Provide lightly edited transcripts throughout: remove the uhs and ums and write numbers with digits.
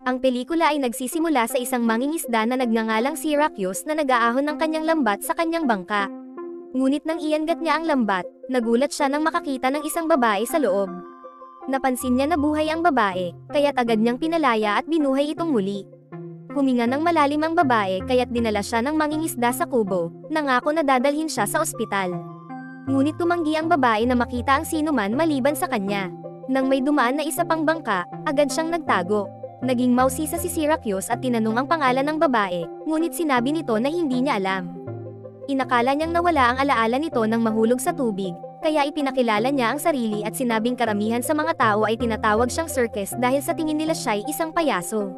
Ang pelikula ay nagsisimula sa isang mangingisda na nagngangalang Syracuse na nag-aahon ng kanyang lambat sa kanyang bangka. Ngunit nang iangat niya ang lambat, nagulat siya nang makakita ng isang babae sa loob. Napansin niya na buhay ang babae, kaya't agad niyang pinalaya at binuhay itong muli. Huminga ng malalim ang babae kaya't dinala siya ng mangingisda sa kubo, nangako na dadalhin siya sa ospital. Ngunit tumanggi ang babae na makita ang sinuman maliban sa kanya. Nang may dumaan na isa pang bangka, agad siyang nagtago. Naging mausisa si Syracuse at tinanong ang pangalan ng babae, ngunit sinabi nito na hindi niya alam. Inakala niyang nawala ang alaala nito nang mahulog sa tubig, kaya ipinakilala niya ang sarili at sinabing karamihan sa mga tao ay tinatawag siyang circus dahil sa tingin nila siya'y isang payaso.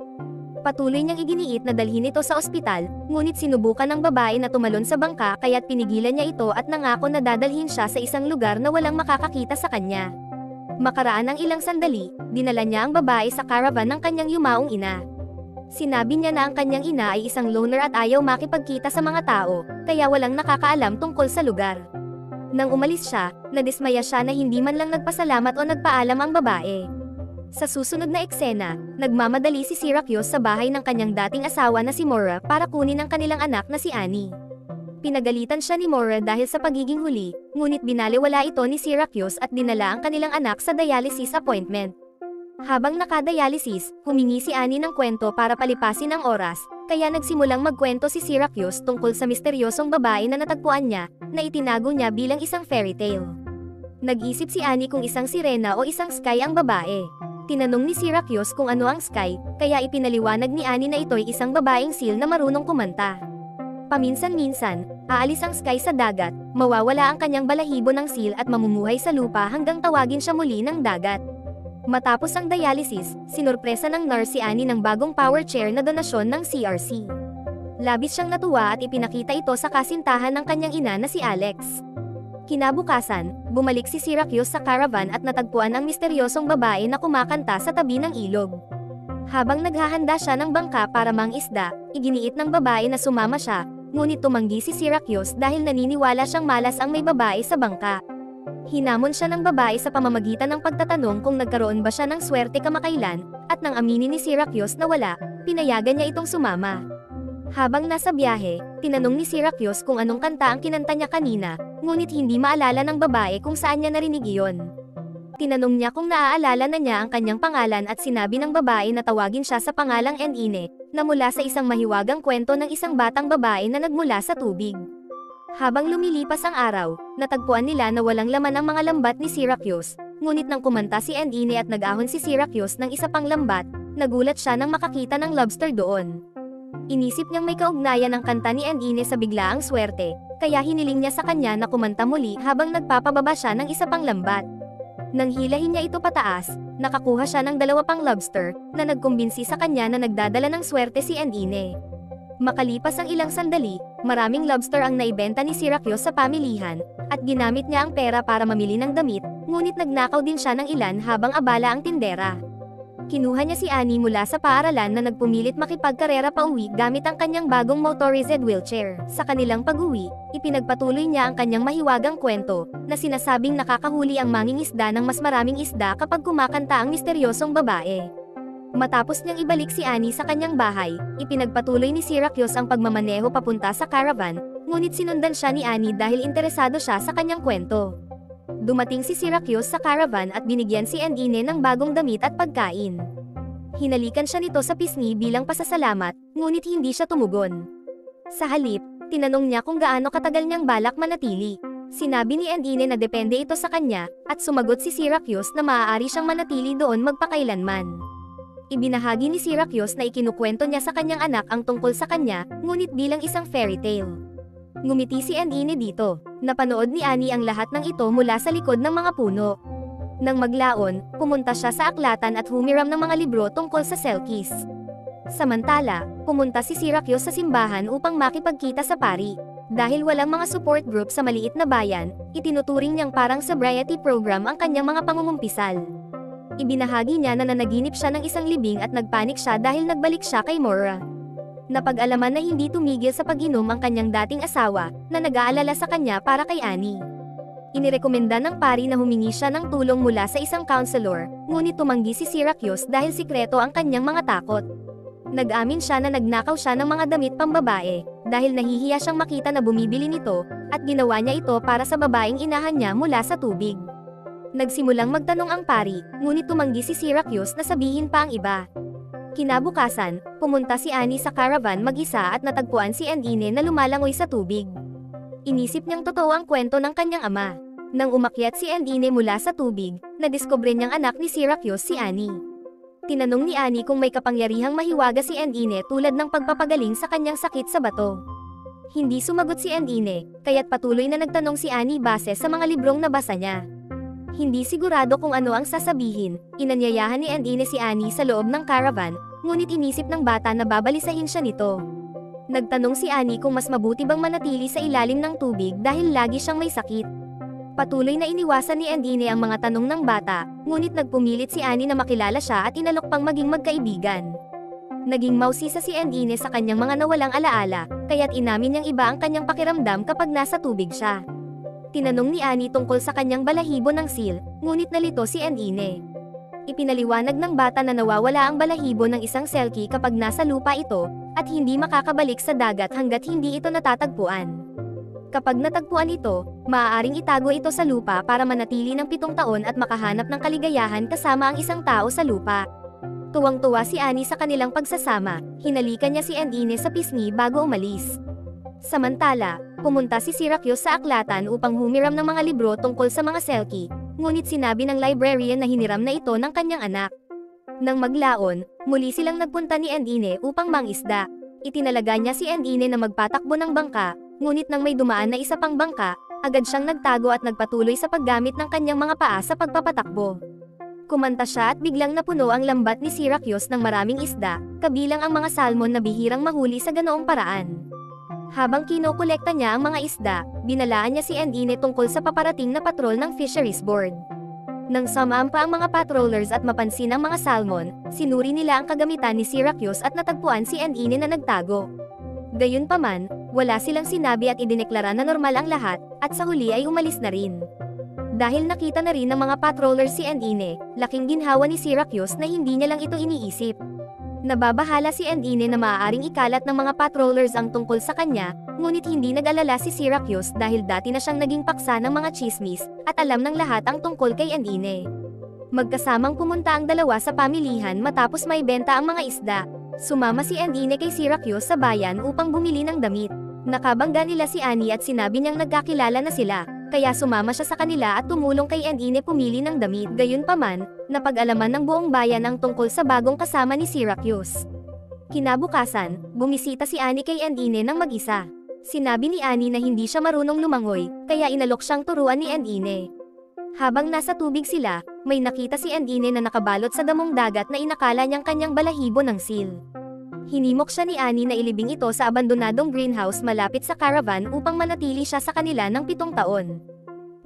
Patuloy niyang iginiit na dalhin ito sa ospital, ngunit sinubukan ng babae na tumalon sa bangka kaya't pinigilan niya ito at nangako na dadalhin siya sa isang lugar na walang makakakita sa kanya. Makaraan ng ilang sandali, dinala niya ang babae sa caravan ng kanyang yumaong ina. Sinabi niya na ang kanyang ina ay isang loner at ayaw makipagkita sa mga tao, kaya walang nakakaalam tungkol sa lugar. Nang umalis siya, nadismaya siya na hindi man lang nagpasalamat o nagpaalam ang babae. Sa susunod na eksena, nagmamadali si Syracuse sa bahay ng kanyang dating asawa na si Maura para kunin ang kanilang anak na si Annie. Pinagalitan siya ni Maura dahil sa pagiging huli, ngunit binaliwala ito ni Syracuse at dinala ang kanilang anak sa dialysis appointment. Habang nakadialysis, humingi si Annie ng kwento para palipasin ang oras, kaya nagsimulang magkwento si Syracuse tungkol sa misteryosong babae na natagpuan niya, na itinago niya bilang isang fairy tale. Nag-isip si Annie kung isang sirena o isang sky ang babae. Tinanong ni Syracuse kung ano ang sky, kaya ipinaliwanag ni Annie na ito'y isang babaeng seal na marunong kumanta. Paminsan-minsan, aalis ang sky sa dagat, mawawala ang kanyang balahibo ng seal at mamumuhay sa lupa hanggang tawagin siya muli ng dagat. Matapos ang dialysis, sinurpresa ng nurse si Annie ng bagong power chair na donasyon ng CRC. Labis siyang natuwa at ipinakita ito sa kasintahan ng kanyang ina na si Alex. Kinabukasan, bumalik si Syracuse sa caravan at natagpuan ang misteryosong babae na kumakanta sa tabi ng ilog. Habang naghahanda siya ng bangka para mangisda, iginiit ng babae na sumama siya, ngunit tumanggi si Syracuse dahil naniniwala siyang malas ang may babae sa bangka. Hinamon siya ng babae sa pamamagitan ng pagtatanong kung nagkaroon ba siya ng swerte kamakailan, at nang aminin ni Syracuse na wala, pinayagan niya itong sumama. Habang nasa biyahe, tinanong ni Syracuse kung anong kanta ang kinanta niya kanina, ngunit hindi maalala ng babae kung saan niya narinig iyon. Tinanong niya kung naaalala na niya ang kanyang pangalan at sinabi ng babae na tawagin siya sa pangalang Enine, na mula sa isang mahiwagang kwento ng isang batang babae na nagmula sa tubig. Habang lumilipas ang araw, natagpuan nila na walang laman ang mga lambat ni Syracuse, ngunit nang kumanta si Enine at nag-ahon si Syracuse ng isa pang lambat, nagulat siya nang makakita ng lobster doon. Inisip niyang may kaugnayan ang kanta ni Enine sa biglaang swerte, kaya hiniling niya sa kanya na kumanta muli habang nagpapababa siya ng isa pang lambat. Nang hilahin niya ito pataas, nakakuha siya ng 2 pang lobster, na nagkumbinsi sa kanya na nagdadala ng swerte si Enine. Makalipas ang ilang sandali, maraming lobster ang naibenta ni Syracuse sa pamilihan, at ginamit niya ang pera para mamili ng damit, ngunit nagnakaw din siya ng ilan habang abala ang tindera. Kinuha niya si Annie mula sa paaralan na nagpumilit makipagkarera pauwi gamit ang kanyang bagong motorized wheelchair. Sa kanilang pag-uwi, ipinagpatuloy niya ang kanyang mahiwagang kwento, na sinasabing nakakahuli ang mangingisda ng mas maraming isda kapag kumakanta ang misteryosong babae. Matapos niyang ibalik si Annie sa kanyang bahay, ipinagpatuloy ni Syracuse ang pagmamaneho papunta sa caravan, ngunit sinundan siya ni Annie dahil interesado siya sa kanyang kwento. Dumating si Syracuse sa caravan at binigyan si Enine ng bagong damit at pagkain. Hinalikan siya nito sa pisngi bilang pasasalamat, ngunit hindi siya tumugon. Sa halip, tinanong niya kung gaano katagal niyang balak manatili. Sinabi ni Enine na depende ito sa kanya, at sumagot si Syracuse na maaari siyang manatili doon magpakailanman. Ibinahagi ni Syracuse na ikinukwento niya sa kanyang anak ang tungkol sa kanya, ngunit bilang isang fairy tale. Ngumiti si Enine dito. Napanood ni Annie ang lahat ng ito mula sa likod ng mga puno. Nang maglaon, pumunta siya sa aklatan at humiram ng mga libro tungkol sa Selkies. Samantala, pumunta si Syracuse sa simbahan upang makipagkita sa pari. Dahil walang mga support group sa maliit na bayan, itinuturing niyang parang sobriety program ang kanyang mga pangungumpisal. Ibinahagi niya na nanaginip siya ng isang libing at nagpanik siya dahil nagbalik siya kay Maura. Napag-alaman na hindi tumigil sa pag-inom ang kanyang dating asawa, na nag-aalala sa kanya para kay Annie. Inirekomenda ng pari na humingi siya ng tulong mula sa isang counselor, ngunit tumanggi si Syracuse dahil sikreto ang kanyang mga takot. Nag-amin siya na nagnakaw siya ng mga damit pambabae, dahil nahihiya siyang makita na bumibili nito, at ginawa niya ito para sa babaeng inahan niya mula sa tubig. Nagsimulang magtanong ang pari, ngunit tumanggi si Syracuse na sabihin pa ang iba. Kinabukasan, pumunta si Annie sa caravan mag-isa at natagpuan si Endine na lumalangoy sa tubig. Inisip niyang totoo ang kwento ng kanyang ama. Nang umakyat si Endine mula sa tubig, nadiskubre niyang anak ni Syracuse si Annie. Tinanong ni Annie kung may kapangyarihang mahiwaga si Endine tulad ng pagpapagaling sa kanyang sakit sa bato. Hindi sumagot si Endine, kaya't patuloy na nagtanong si Annie base sa mga librong nabasa niya. Hindi sigurado kung ano ang sasabihin, inanyayahan ni Endine si Annie sa loob ng caravan, ngunit inisip ng bata na babalisahin siya nito. Nagtanong si Annie kung mas mabuti bang manatili sa ilalim ng tubig dahil lagi siyang may sakit. Patuloy na iniwasan ni Endine ang mga tanong ng bata, ngunit nagpumilit si Annie na makilala siya at inalok pang maging magkaibigan. Naging mausisa si Endine sa kanyang mga nawalang alaala, kaya't inamin niyang iba ang kanyang pakiramdam kapag nasa tubig siya. Tinanong ni Annie tungkol sa kanyang balahibo ng seal, ngunit nalito si Endine. Ipinaliwanag ng bata na nawawala ang balahibo ng isang selkie kapag nasa lupa ito, at hindi makakabalik sa dagat hanggat hindi ito natatagpuan. Kapag natagpuan ito, maaaring itago ito sa lupa para manatili ng 7 taon at makahanap ng kaligayahan kasama ang isang tao sa lupa. Tuwang-tuwa si Annie sa kanilang pagsasama, hinalikan niya si Endine sa pisngi bago umalis. Samantala, pumunta si Syracuse sa aklatan upang humiram ng mga libro tungkol sa mga selkie, ngunit sinabi ng librarian na hiniram na ito ng kanyang anak. Nang maglaon, muli silang nagpunta ni Endine upang mangisda. Itinalaga niya si Endine na magpatakbo ng bangka, ngunit nang may dumaan na isa pang bangka, agad siyang nagtago at nagpatuloy sa paggamit ng kanyang mga paa sa pagpapatakbo. Kumanta siya at biglang napuno ang lambat ni Syracuse ng maraming isda, kabilang ang mga salmon na bihirang mahuli sa ganoong paraan. Habang kinokolekta niya ang mga isda, binalaan niya si Endine tungkol sa paparating na patrol ng Fisheries Board. Nang sumampa ang mga patrollers at mapansin ang mga salmon, sinuri nila ang kagamitan ni Syracuse at natagpuan si Endine na nagtago. Gayunpaman, wala silang sinabi at idineklara na normal ang lahat, at sa huli ay umalis na rin. Dahil nakita na rin ng mga patrollers si Endine, laking ginhawa ni Syracuse na hindi niya lang ito iniisip. Nababahala si Endine na maaaring ikalat ng mga patrollers ang tungkol sa kanya, ngunit hindi nag-alala si Syracuse dahil dati na siyang naging paksa ng mga chismis, at alam ng lahat ang tungkol kay Endine. Magkasamang pumunta ang dalawa sa pamilihan matapos maibenta ang mga isda. Sumama si Endine kay Syracuse sa bayan upang bumili ng damit. Nakabangga nila si Annie at sinabi niyang nagkakilala na sila, kaya sumama siya sa kanila at tumulong kay Endine pumili ng damit. Gayunpaman, napag-alaman ng buong bayan ang tungkol sa bagong kasama ni Syracuse. Kinabukasan, bumisita si Annie kay Endine ng mag-isa. Sinabi ni Annie na hindi siya marunong lumangoy, kaya inalok siyang turuan ni Endine. Habang nasa tubig sila, may nakita si Endine na nakabalot sa damong dagat na inakala niyang kanyang balahibo ng seal. Hinimok siya ni Annie na ilibing ito sa abandonadong greenhouse malapit sa caravan upang manatili siya sa kanila ng 7 taon.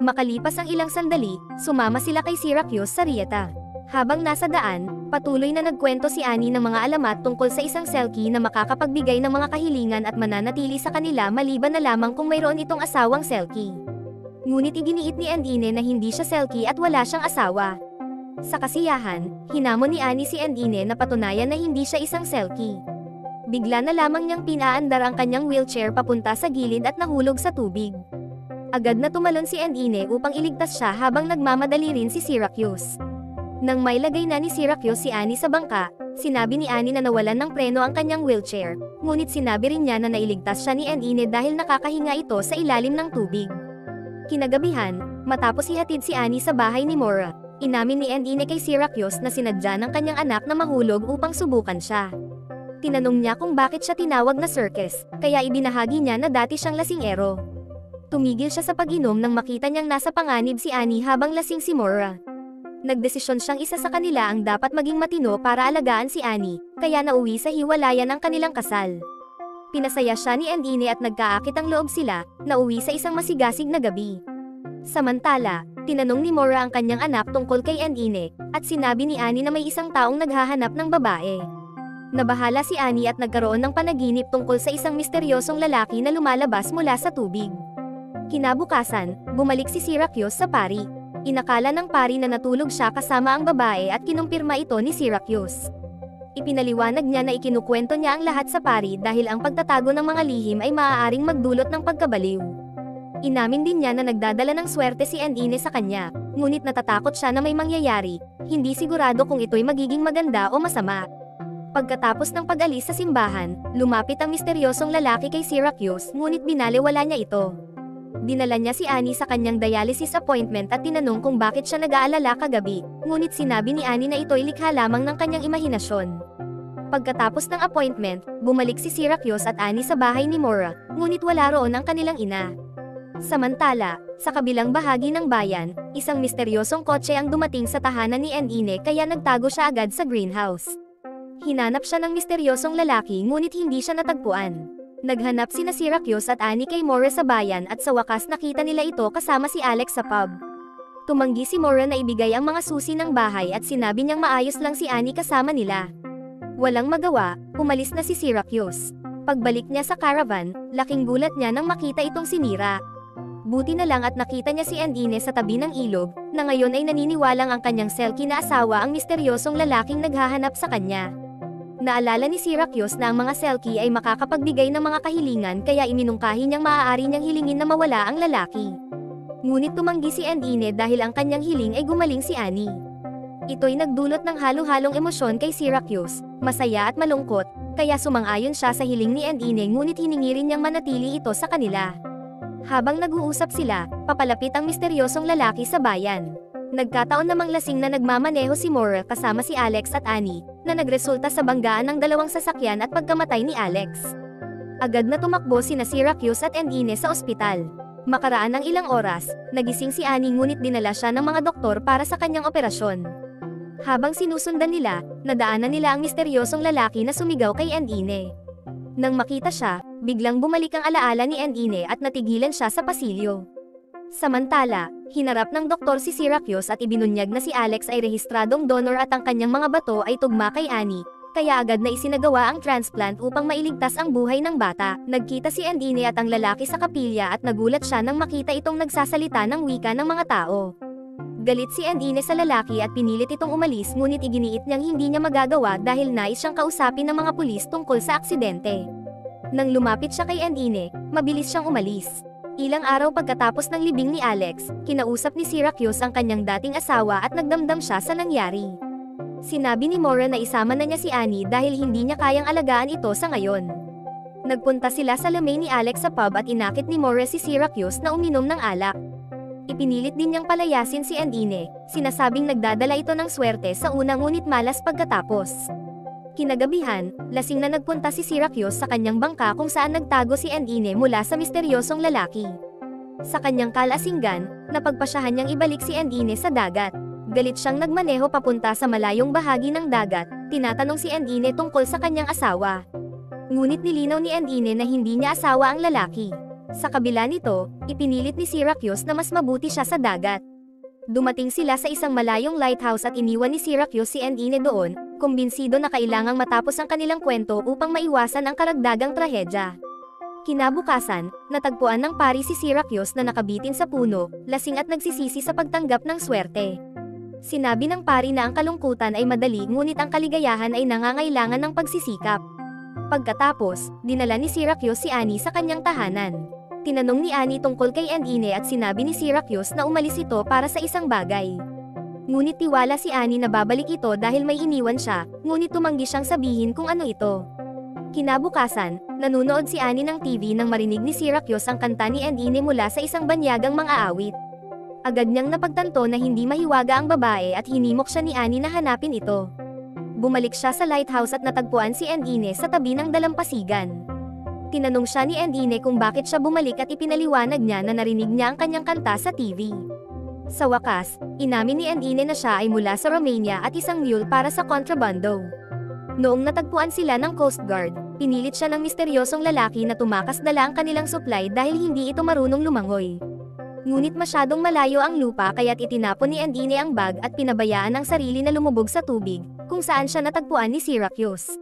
Makalipas ang ilang sandali, sumama sila kay Syracuse sa Rieta. Habang nasa daan, patuloy na nagkwento si Annie ng mga alamat tungkol sa isang selkie na makakapagbigay ng mga kahilingan at mananatili sa kanila maliban na lamang kung mayroon itong asawang selkie. Ngunit iginiit ni Endine na hindi siya selkie at wala siyang asawa. Sa kasiyahan, hinamon ni Annie si Endine na patunayan na hindi siya isang selkie. Bigla na lamang niyang pinaandar ang kanyang wheelchair papunta sa gilid at nahulog sa tubig. Agad na tumalon si Endine upang iligtas siya habang nagmamadali rin si Syracuse. Nang mailagay na ni Syracuse si Annie sa bangka, sinabi ni Annie na nawalan ng preno ang kanyang wheelchair, ngunit sinabi rin niya na nailigtas siya ni Endine dahil nakakahinga ito sa ilalim ng tubig. Kinagabihan, matapos ihatid si Annie sa bahay ni Mora, inamin ni Endine kay Syracuse na sinadya ng kanyang anak na mahulog upang subukan siya. Tinanong niya kung bakit siya tinawag na circus, kaya ibinahagi niya na dati siyang lasingero. Tumigil siya sa pag-inom nang makita niyang nasa panganib si Annie habang lasing si Mora. Nagdesisyon siyang isa sa kanila ang dapat maging matino para alagaan si Annie, kaya nauwi sa hiwalayan ang kanilang kasal. Pinasaya siya ni Endine at nagkaakit ang loob sila, nauwi sa isang masigasig na gabi. Samantala, tinanong ni Mora ang kanyang anak tungkol kay Endine, at sinabi ni Annie na may isang taong naghahanap ng babae. Nabahala si Annie at nagkaroon ng panaginip tungkol sa isang misteryosong lalaki na lumalabas mula sa tubig. Kinabukasan, bumalik si Syracuse sa pari. Inakala ng pari na natulog siya kasama ang babae at kinumpirma ito ni Syracuse. Ipinaliwanag niya na ikinukwento niya ang lahat sa pari dahil ang pagtatago ng mga lihim ay maaaring magdulot ng pagkabaliw. Inamin din niya na nagdadala ng swerte si Endine sa kanya, ngunit natatakot siya na may mangyayari, hindi sigurado kung ito'y magiging maganda o masama. Pagkatapos ng pag-alis sa simbahan, lumapit ang misteryosong lalaki kay Syracuse ngunit binaliwala niya ito. Dinala niya si Annie sa kanyang dialysis appointment at tinanong kung bakit siya nag-aalala kagabi, ngunit sinabi ni Annie na ito'y likha lamang ng kanyang imahinasyon. Pagkatapos ng appointment, bumalik si Syracuse at Annie sa bahay ni Mora, ngunit wala roon ang kanilang ina. Samantala, sa kabilang bahagi ng bayan, isang misteryosong kotse ang dumating sa tahanan ni Endine kaya nagtago siya agad sa greenhouse. Hinanap siya ng misteryosong lalaki ngunit hindi siya natagpuan. Naghanap sina Syracuse at Annie kay Mora sa bayan at sa wakas nakita nila ito kasama si Alex sa pub. Tumanggi si Mora na ibigay ang mga susi ng bahay at sinabi niyang maayos lang si Annie kasama nila. Walang magawa, umalis na si Syracuse. Pagbalik niya sa caravan, laking gulat niya nang makita itong sinira. Buti na lang at nakita niya si Endine sa tabi ng ilog, na ngayon ay naniniwalang ang kanyang selkie na asawa ang misteryosong lalaking naghahanap sa kanya. Naalala ni Syracuse na ang mga selkie ay makakapagbigay ng mga kahilingan kaya iminungkahi niyang maaari niyang hilingin na mawala ang lalaki. Ngunit tumanggi si Endine dahil ang kanyang hiling ay gumaling si Annie. Ito'y nagdulot ng halo-halong emosyon kay Syracuse, masaya at malungkot, kaya sumang-ayon siya sa hiling ni Endine ngunit hiningi rin niyang manatili ito sa kanila. Habang nag-uusap sila, papalapit ang misteryosong lalaki sa bayan. Nagkataon namang lasing na nagmamaneho si Mora kasama si Alex at Annie, na nagresulta sa banggaan ng dalawang sasakyan at pagkamatay ni Alex. Agad na tumakbo sina Syracuse at Endine sa ospital. Makaraan ng ilang oras, nagising si Annie ngunit dinala siya ng mga doktor para sa kanyang operasyon. Habang sinusundan nila, nadaanan nila ang misteryosong lalaki na sumigaw kay Endine. Nang makita siya, biglang bumalik ang alaala ni Endine at natigilan siya sa pasilyo. Samantala, hinarap ng doktor si Syracuse at ibinunyag na si Alex ay rehistradong donor at ang kanyang mga bato ay tugma kay Annie, kaya agad na isinagawa ang transplant upang mailigtas ang buhay ng bata. Nagkita si Endine at ang lalaki sa kapilya at nagulat siya nang makita itong nagsasalita ng wika ng mga tao. Galit si Endine sa lalaki at pinilit itong umalis ngunit iginiit niyang hindi niya magagawa dahil nais siyang kausapin ng mga pulis tungkol sa aksidente. Nang lumapit siya kay Endine, mabilis siyang umalis. Ilang araw pagkatapos ng libing ni Alex, kinausap ni Syracuse ang kanyang dating asawa at nagdamdam siya sa nangyari. Sinabi ni Mora na isama na niya si Annie dahil hindi niya kayang alagaan ito sa ngayon. Nagpunta sila sa lamay ni Alex sa pub at inakit ni Mora si Syracuse na uminom ng alak. Ipinilit din niyang palayasin si Endine, sinasabing nagdadala ito ng swerte sa unang ngunit malas pagkatapos. Kinagabihan, lasing na nagpunta si Syracuse sa kanyang bangka kung saan nagtago si Endine mula sa misteryosong lalaki. Sa kanyang kalasinggan, napagpasyahan niyang ibalik si Endine sa dagat. Galit siyang nagmaneho papunta sa malayong bahagi ng dagat, tinatanong si Endine tungkol sa kanyang asawa. Ngunit nilinaw ni Endine na hindi niya asawa ang lalaki. Sa kabila nito, ipinilit ni Syracuse na mas mabuti siya sa dagat. Dumating sila sa isang malayong lighthouse at iniwan ni Syracuse si Endine doon, kumbinsido na kailangang matapos ang kanilang kwento upang maiwasan ang karagdagang trahedya. Kinabukasan, natagpuan ng pari si Syracuse na nakabitin sa puno, lasing at nagsisisi sa pagtanggap ng swerte. Sinabi ng pari na ang kalungkutan ay madali ngunit ang kaligayahan ay nangangailangan ng pagsisikap. Pagkatapos, dinala ni Syracuse si Annie sa kanyang tahanan. Tinanong ni Annie tungkol kay Endine at sinabi ni Syracuse na umalis ito para sa isang bagay. Ngunit tiwala si Annie na babalik ito dahil may iniwan siya, ngunit tumanggi siyang sabihin kung ano ito. Kinabukasan, nanunood si Annie ng TV nang marinig ni Syracuse ang kanta ni Endine mula sa isang banyagang mang-aawit. Agad niyang napagtanto na hindi mahiwaga ang babae at hinimok siya ni Annie na hanapin ito. Bumalik siya sa lighthouse at natagpuan si Endine sa tabi ng dalampasigan. Tinanong siya ni Endine kung bakit siya bumalik at ipinaliwanag niya na narinig niya ang kanyang kanta sa TV. Sa wakas, inamin ni Endine na siya ay mula sa Romania at isang mule para sa kontrabando. Noong natagpuan sila ng Coast Guard, pinilit siya ng misteryosong lalaki na tumakas dala ang kanilang supply dahil hindi ito marunong lumangoy. Ngunit masyadong malayo ang lupa kaya't itinapon ni Endine ang bag at pinabayaan ang sarili na lumubog sa tubig, kung saan siya natagpuan ni Syracuse.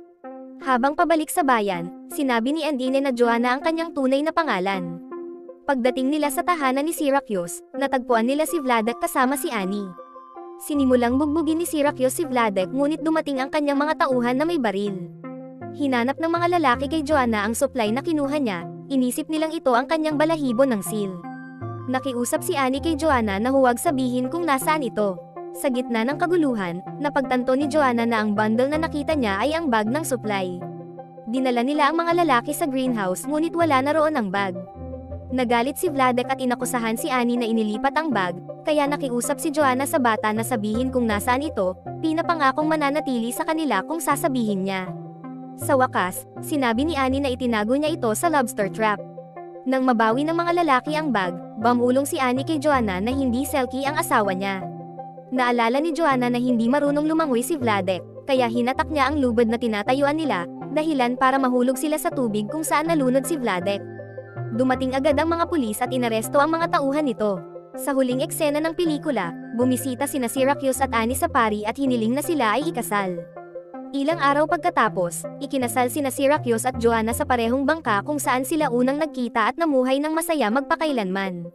Habang pabalik sa bayan, sinabi ni Endine na Joanna ang kanyang tunay na pangalan. Pagdating nila sa tahanan ni Syracuse, natagpuan nila si Vladek kasama si Annie. Sinimulang bugbugin ni Syracuse si Vladek ngunit dumating ang kanyang mga tauhan na may baril. Hinanap ng mga lalaki kay Joanna ang supply na kinuha niya, inisip nilang ito ang kanyang balahibo ng seal. Nakiusap si Annie kay Joanna na huwag sabihin kung nasaan ito. Sa gitna ng kaguluhan, napagtanto ni Joanna na ang bundle na nakita niya ay ang bag ng supply. Dinala nila ang mga lalaki sa greenhouse ngunit wala na roon ang bag. Nagalit si Vladek at inakusahan si Annie na inilipat ang bag, kaya nakiusap si Joanna sa bata na sabihin kung nasaan ito, pinapangakong mananatili sa kanila kung sasabihin niya. Sa wakas, sinabi ni Annie na itinago niya ito sa lobster trap. Nang mabawi ng mga lalaki ang bag, bumulong si Annie kay Joanna na hindi Selkie ang asawa niya. Naalala ni Joanna na hindi marunong lumangoy si Vladek, kaya hinatak niya ang lubid na tinatayuan nila, dahilan para mahulog sila sa tubig kung saan nalunod si Vladek. Dumating agad ang mga pulis at inaresto ang mga tauhan nito. Sa huling eksena ng pelikula, bumisita sina Syracuse at Annie sa pari at hiniling na sila ay ikasal. Ilang araw pagkatapos, ikinasal sina Syracuse at Joanna sa parehong bangka kung saan sila unang nagkita at namuhay ng masaya magpakailanman.